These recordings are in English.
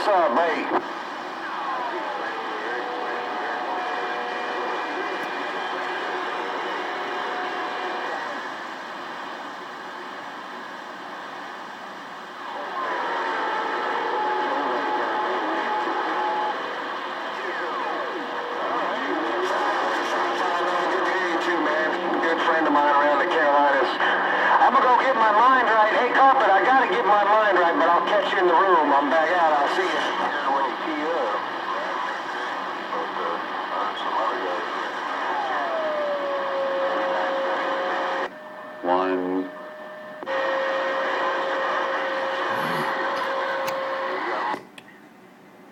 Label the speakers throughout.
Speaker 1: what's up, mate? Friend of mine around the Carolinas. I'm gonna go get my mind right. Hey, Carpet, I gotta get my mind right, but I'll catch you in the room. I'm back out. I'll see you. When you key up. One.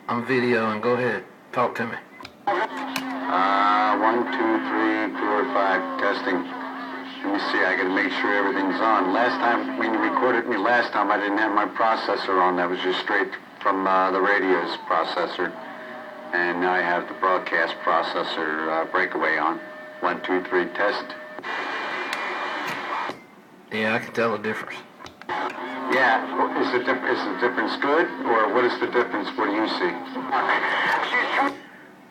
Speaker 2: I'm videoing. Go ahead. Talk to me.
Speaker 1: 1, 2, 3, 4, 5. Testing. Let me see, I gotta make sure everything's on. Last time, when you recorded me last time, I didn't have my processor on. That was just straight from the radio's processor. And now I have the broadcast processor breakaway on. 1, 2, 3, test.
Speaker 2: Yeah, I can tell the difference.
Speaker 1: Yeah, is the difference good? Or what is the difference? What do you see?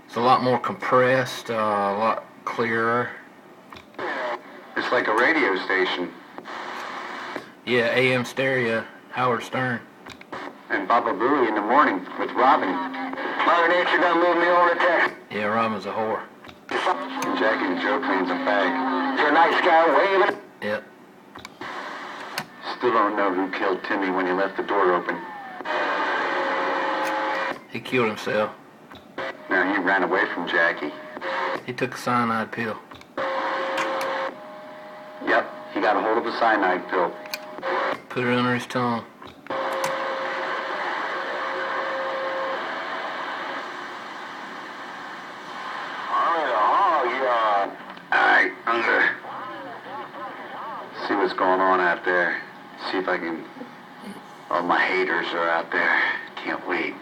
Speaker 2: It's a lot more compressed, a lot clearer.
Speaker 1: It's like a radio station.
Speaker 2: Yeah, AM stereo, Howard Stern.
Speaker 1: And Baba Booey in the morning with Robin. Mother Nature done moved me over to Texas.
Speaker 2: Yeah, Robin's a whore.
Speaker 1: And Jackie the Joke Man's a fag. You're a nice guy waving.
Speaker 2: Yep.
Speaker 1: Still don't know who killed Timmy when he left the door open.
Speaker 2: He killed himself.
Speaker 1: Now he ran away from Jackie.
Speaker 2: He took a cyanide pill.
Speaker 1: Yep, he got a hold of a cyanide pill.
Speaker 2: Put it under his tongue.
Speaker 1: Alright, I'm gonna see what's going on out there. See if I can... All my haters are out there. Can't wait.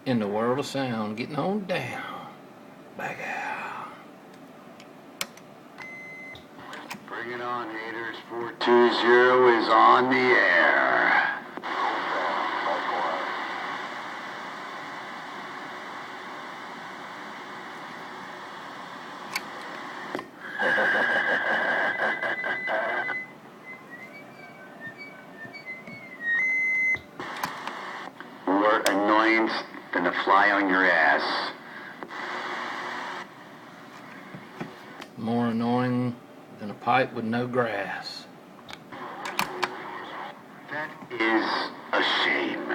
Speaker 2: In the world of sound, getting on down. Back out.
Speaker 1: Bring it on, haters. 420 is on the air. More annoyance than a fly on your ass.
Speaker 2: More annoying than a pipe with no grass.
Speaker 1: That is a shame.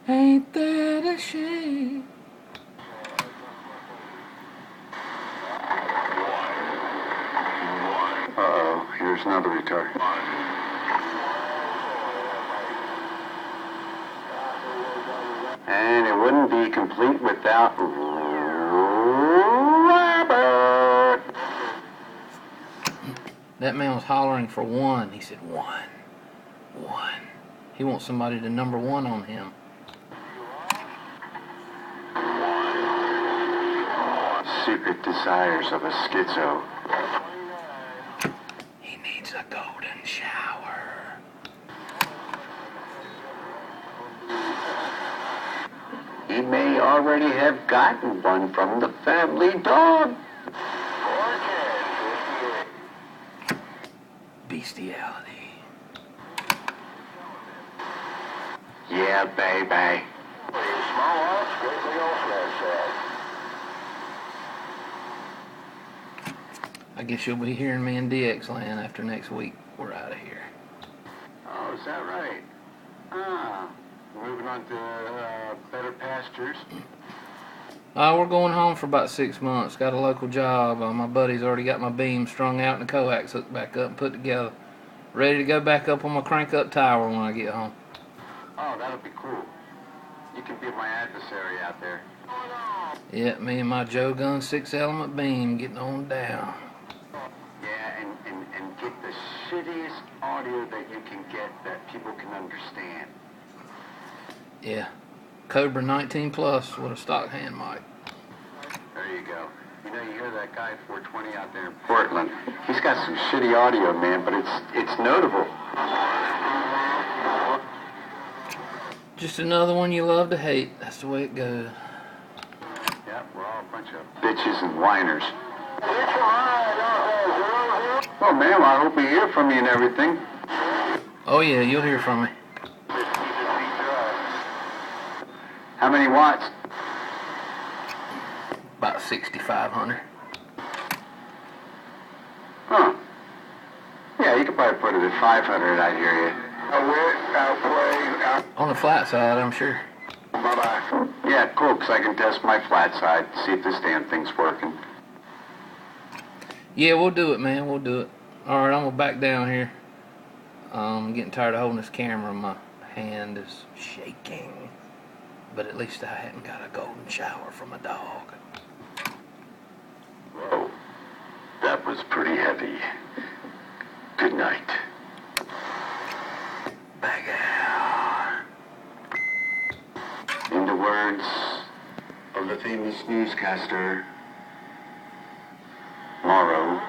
Speaker 2: Ain't that a shame?
Speaker 1: Uh-oh, here's another retard. And it wouldn't be complete without Robert.
Speaker 2: That man was hollering for one. He said, one. One. He wants somebody to number one on him.
Speaker 1: Secret desires of a schizo.
Speaker 2: He needs a golden shower.
Speaker 1: He may already have gotten one from the family dog.
Speaker 2: Bestiality.
Speaker 1: Yeah, baby.
Speaker 2: I guess you'll be hearing me in DX land after next week. We're out of here.
Speaker 1: Oh, is that right? Ah, moving on to better pastures.
Speaker 2: We're going home for about 6 months. Got a local job. My buddy's already got my beam strung out and the coax hooked back up and put together. Ready to go back up on my crank-up tower when I get home.
Speaker 1: Oh, that'll be cool. You can be my adversary out there.
Speaker 2: Yeah, me and my Joe Gun 6-element beam getting on down.
Speaker 1: Yeah, and get the shittiest audio that you can get that people can understand.
Speaker 2: Yeah. Cobra 19 Plus with a stock hand mic.
Speaker 1: There you go. You know, you hear that guy 420 out there in Portland. He's got some shitty audio, man, but it's notable.
Speaker 2: Just another one you love to hate. That's the way it goes.
Speaker 1: Yeah, we're all a bunch of bitches and whiners. Well, ma'am, I hope we hear from you and everything.
Speaker 2: Oh yeah, you'll hear from me.
Speaker 1: How many watts?
Speaker 2: About 6,500.
Speaker 1: Huh. Yeah, you could probably put it at 500, I hear you.
Speaker 2: On the flat side, I'm sure.
Speaker 1: Bye-bye. Yeah, cool, because I can test my flat side, see if this damn thing's working.
Speaker 2: Yeah, we'll do it, man. We'll do it. Alright, I'm gonna back down here. I'm getting tired of holding this camera. My hand is shaking. But at least I hadn't got a golden shower from a dog.
Speaker 1: Whoa. That was pretty heavy. Good night.
Speaker 2: Back out.
Speaker 1: In the words of the famous newscaster, Morrow.